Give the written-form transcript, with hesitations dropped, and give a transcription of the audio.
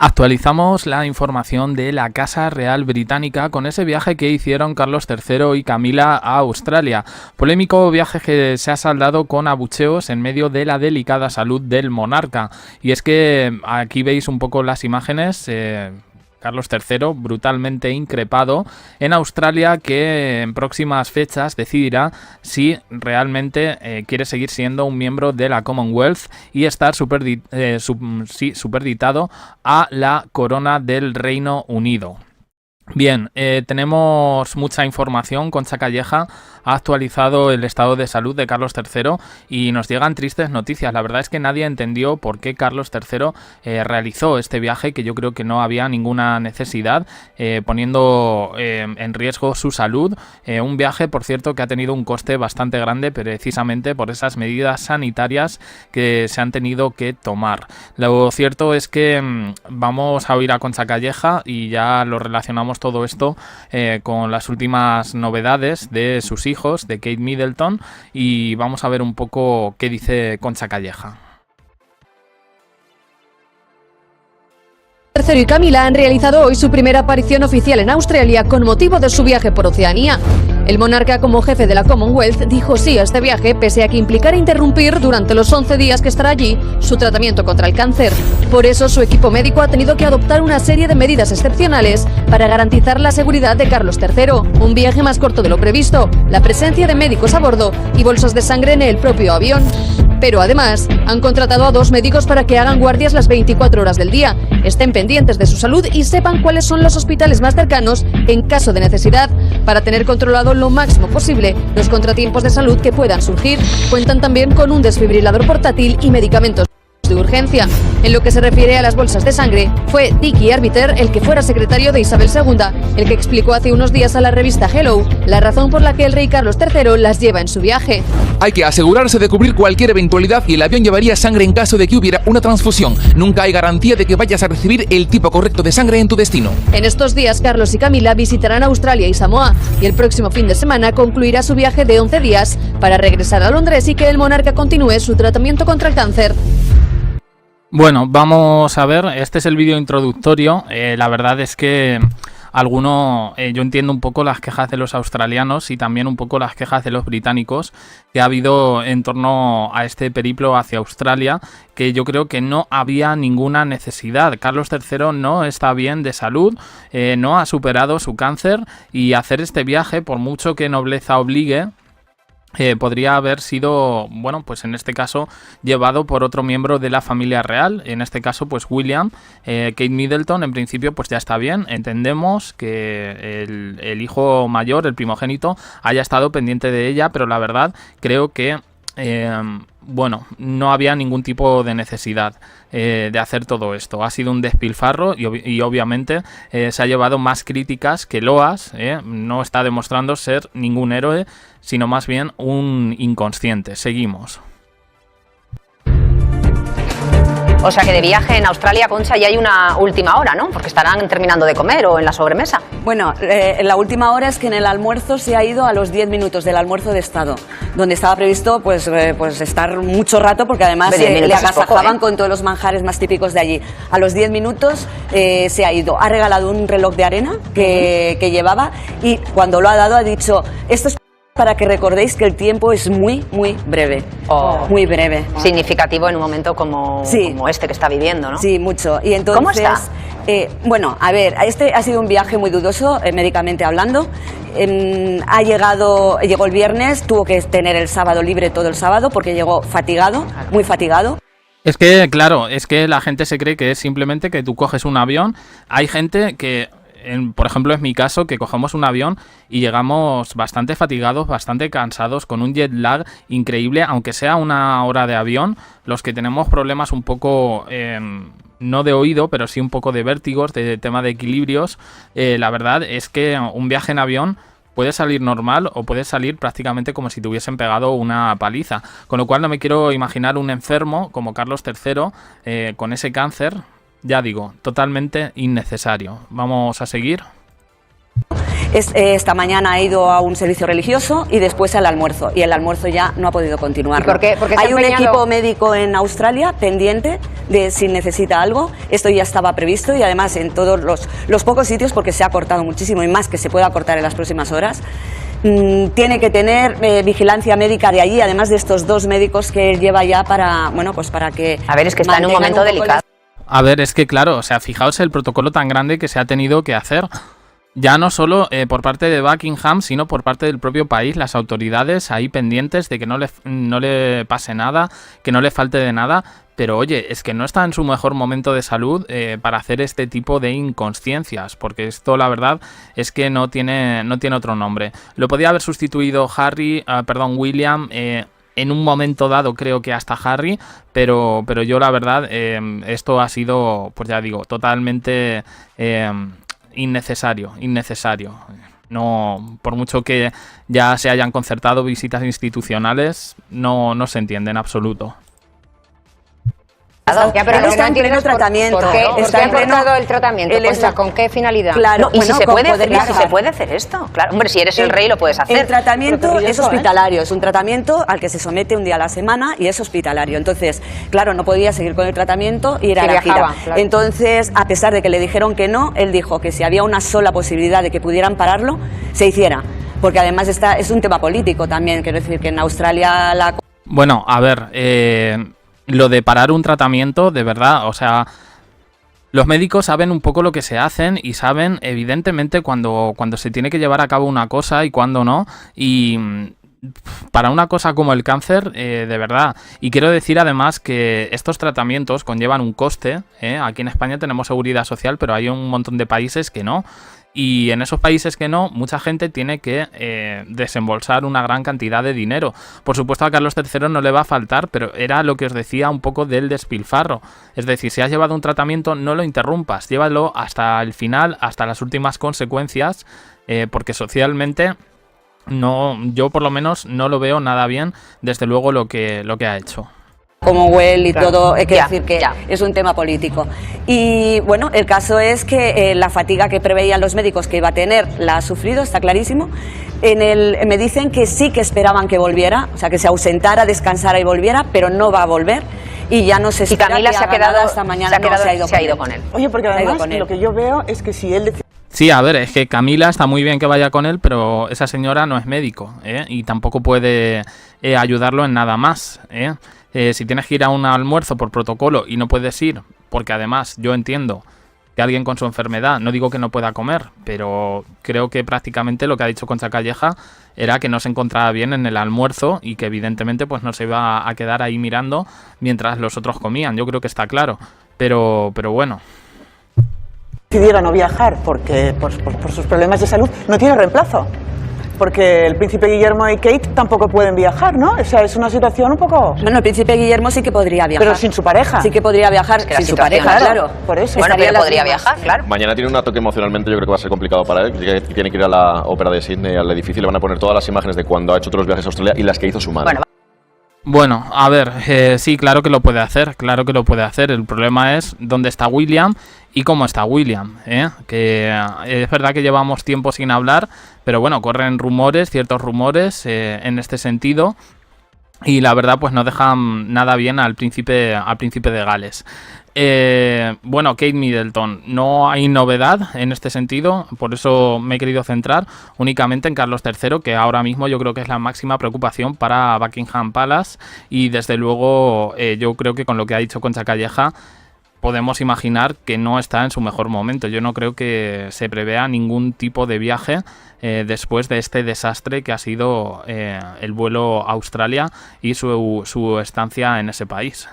Actualizamos la información de la Casa Real Británica con ese viaje que hicieron Carlos III y Camila a Australia. Polémico viaje que se ha saldado con abucheos en medio de la delicada salud del monarca. Y es que aquí veis un poco las imágenes. Carlos III brutalmente increpado en Australia, que en próximas fechas decidirá si realmente quiere seguir siendo un miembro de la Commonwealth y estar superditado a la corona del Reino Unido. Bien, tenemos mucha información. Concha Calleja ha actualizado el estado de salud de Carlos III y nos llegan tristes noticias. La verdad es que nadie entendió por qué Carlos III realizó este viaje, que yo creo que no había ninguna necesidad, poniendo en riesgo su salud. Un viaje, por cierto, que ha tenido un coste bastante grande precisamente por esas medidas sanitarias que se han tenido que tomar. Lo cierto es que vamos a oír a Concha Calleja y ya lo relacionamos todo esto con las últimas novedades de sus hijos, de Kate Middleton, y vamos a ver un poco qué dice Concha Calleja. III y Camila han realizado hoy su primera aparición oficial en Australia con motivo de su viaje por Oceanía. El monarca, como jefe de la Commonwealth, dijo sí a este viaje pese a que implicara interrumpir durante los 11 días que estará allí su tratamiento contra el cáncer. Por eso su equipo médico ha tenido que adoptar una serie de medidas excepcionales para garantizar la seguridad de Carlos III. Un viaje más corto de lo previsto, la presencia de médicos a bordo y bolsas de sangre en el propio avión. Pero además han contratado a 2 médicos para que hagan guardias las 24 horas del día, estén pendientes de su salud y sepan cuáles son los hospitales más cercanos en caso de necesidad, para tener controlado lo máximo posible los contratiempos de salud que puedan surgir. Cuentan también con un desfibrilador portátil y medicamentos de urgencia. En lo que se refiere a las bolsas de sangre, fue Dickie Arbiter, el que fuera secretario de Isabel II, el que explicó hace unos días a la revista Hello la razón por la que el rey Carlos III las lleva en su viaje. Hay que asegurarse de cubrir cualquier eventualidad y el avión llevaría sangre en caso de que hubiera una transfusión. Nunca hay garantía de que vayas a recibir el tipo correcto de sangre en tu destino. En estos días, Carlos y Camila visitarán Australia y Samoa y el próximo fin de semana concluirá su viaje de 11 días para regresar a Londres y que el monarca continúe su tratamiento contra el cáncer. Bueno, vamos a ver, este es el vídeo introductorio. La verdad es que yo entiendo un poco las quejas de los australianos y también un poco las quejas de los británicos que ha habido en torno a este periplo hacia Australia, que yo creo que no había ninguna necesidad. Carlos III no está bien de salud, no ha superado su cáncer, y hacer este viaje, por mucho que nobleza obligue, podría haber sido, bueno, pues en este caso llevado por otro miembro de la familia real, en este caso pues William. Kate Middleton en principio pues ya está bien, entendemos que el hijo mayor, el primogénito, haya estado pendiente de ella, pero la verdad creo que bueno, no había ningún tipo de necesidad de hacer todo esto. Ha sido un despilfarro y obviamente se ha llevado más críticas que loas. No está demostrando ser ningún héroe, sino más bien un inconsciente. Seguimos. O sea que de viaje en Australia, Concha, ya hay una última hora, ¿no? Porque estarán terminando de comer o en la sobremesa. Bueno, la última hora es que en el almuerzo se ha ido a los 10 minutos del almuerzo de Estado, donde estaba previsto pues estar mucho rato, porque además le agasajaban con todos los manjares más típicos de allí. A los 10 minutos se ha ido, ha regalado un reloj de arena que llevaba, y cuando lo ha dado ha dicho: esto es para que recordéis que el tiempo es muy, muy breve. Muy breve. Significativo en un momento como este que está viviendo, ¿no? Sí, mucho. Y entonces, ¿cómo está? Bueno, a ver, este ha sido un viaje muy dudoso, médicamente hablando. Llegó el viernes, tuvo que tener el sábado libre, todo el sábado, porque llegó fatigado, muy fatigado. Es que, claro, es que la gente se cree que es simplemente que tú coges un avión. Hay gente que, por ejemplo, es mi caso, que cogemos un avión y llegamos bastante fatigados, bastante cansados, con un jet lag increíble, aunque sea una hora de avión. Los que tenemos problemas un poco, no de oído, pero sí un poco de vértigos, de tema de equilibrios, la verdad es que un viaje en avión puede salir normal o puede salir prácticamente como si te hubiesen pegado una paliza. Con lo cual no me quiero imaginar un enfermo como Carlos III con ese cáncer. Ya digo, totalmente innecesario. Vamos a seguir. Esta mañana ha ido a un servicio religioso y después al almuerzo. Y el almuerzo ya no ha podido continuar. ¿Por qué? Hay un equipo médico en Australia pendiente de si necesita algo. Esto ya estaba previsto y además en todos los pocos sitios, porque se ha cortado muchísimo y más que se pueda cortar en las próximas horas, tiene que tener vigilancia médica de allí, además de estos 2 médicos que él lleva ya para, bueno, pues para que... A ver, es que está en un momento delicado. A ver, es que claro, o sea, fijaos el protocolo tan grande que se ha tenido que hacer. Ya no solo por parte de Buckingham, sino por parte del propio país, las autoridades ahí pendientes de que no le pase nada, que no le falte de nada. Pero oye, es que no está en su mejor momento de salud para hacer este tipo de inconsciencias, porque esto la verdad es que no tiene otro nombre. Lo podía haber sustituido William, en un momento dado creo que hasta Harry, pero yo la verdad esto ha sido, pues ya digo, totalmente... innecesario. No, por mucho que ya se hayan concertado visitas institucionales, no se entiende en absoluto. Ya, pero está en pleno tratamiento. ¿Por qué ha cortado el tratamiento? ¿Con qué finalidad? Claro, y si se puede hacer esto. Claro, hombre, si eres el rey lo puedes hacer. El tratamiento es hospitalario, es un tratamiento al que se somete un día a la semana y es hospitalario. Entonces, claro, no podía seguir con el tratamiento y ir a la gira. Claro. Entonces, a pesar de que le dijeron que no, él dijo que si había una sola posibilidad de que pudieran pararlo, se hiciera. Porque además es un tema político también, quiero decir que en Australia la... Bueno, a ver... Lo de parar un tratamiento, de verdad, o sea, los médicos saben un poco lo que se hacen y saben evidentemente cuando se tiene que llevar a cabo una cosa y cuando no, y para una cosa como el cáncer, de verdad, y quiero decir además que estos tratamientos conllevan un coste, aquí en España tenemos seguridad social, pero hay un montón de países que no. Y en esos países que no, mucha gente tiene que desembolsar una gran cantidad de dinero. Por supuesto a Carlos III no le va a faltar, pero era lo que os decía un poco del despilfarro. Es decir, si has llevado un tratamiento, no lo interrumpas, llévalo hasta el final, hasta las últimas consecuencias, porque socialmente yo por lo menos no lo veo nada bien, desde luego lo que ha hecho. Commonwealth y todo, hay que decir que es un tema político. Y bueno, el caso es que la fatiga que preveían los médicos que iba a tener la ha sufrido, está clarísimo. Me dicen que sí que esperaban que volviera, o sea, que se ausentara, descansara y volviera, pero no va a volver. Y ya no se espera. Y Camila se ha quedado hasta mañana, se ha ido con él. Oye, porque además lo que yo veo es que si él... Sí, a ver, es que Camila está muy bien que vaya con él, pero esa señora no es médico, y tampoco puede ayudarlo en nada más, si tienes que ir a un almuerzo por protocolo y no puedes ir, porque además yo entiendo que alguien con su enfermedad, no digo que no pueda comer, pero creo que prácticamente lo que ha dicho Concha Calleja era que no se encontraba bien en el almuerzo y que evidentemente pues no se iba a quedar ahí mirando mientras los otros comían. Yo creo que está claro, pero bueno. Decidiera no viajar porque por sus problemas de salud, no tiene reemplazo. Porque el príncipe Guillermo y Kate tampoco pueden viajar, ¿no? O sea, es una situación un poco... Bueno, el príncipe Guillermo sí que podría viajar. Pero sin su pareja. Sí que podría viajar sin su pareja, claro. Por eso. Bueno, pero podría viajar, claro. Mañana tiene un ataque emocionalmente, yo creo que va a ser complicado para él. Tiene que ir a la ópera de Sydney, al edificio, y le van a poner todas las imágenes de cuando ha hecho otros viajes a Australia y las que hizo su madre. Bueno, a ver, sí, claro que lo puede hacer, El problema es dónde está William y cómo está William, que es verdad que llevamos tiempo sin hablar, pero bueno, corren ciertos rumores en este sentido, y la verdad pues no dejan nada bien al príncipe de Gales. Bueno, Kate Middleton, no hay novedad en este sentido, por eso me he querido centrar únicamente en Carlos III, que ahora mismo yo creo que es la máxima preocupación para Buckingham Palace, y desde luego yo creo que con lo que ha dicho Concha Calleja podemos imaginar que no está en su mejor momento. Yo no creo que se prevea ningún tipo de viaje después de este desastre que ha sido el vuelo a Australia y su estancia en ese país.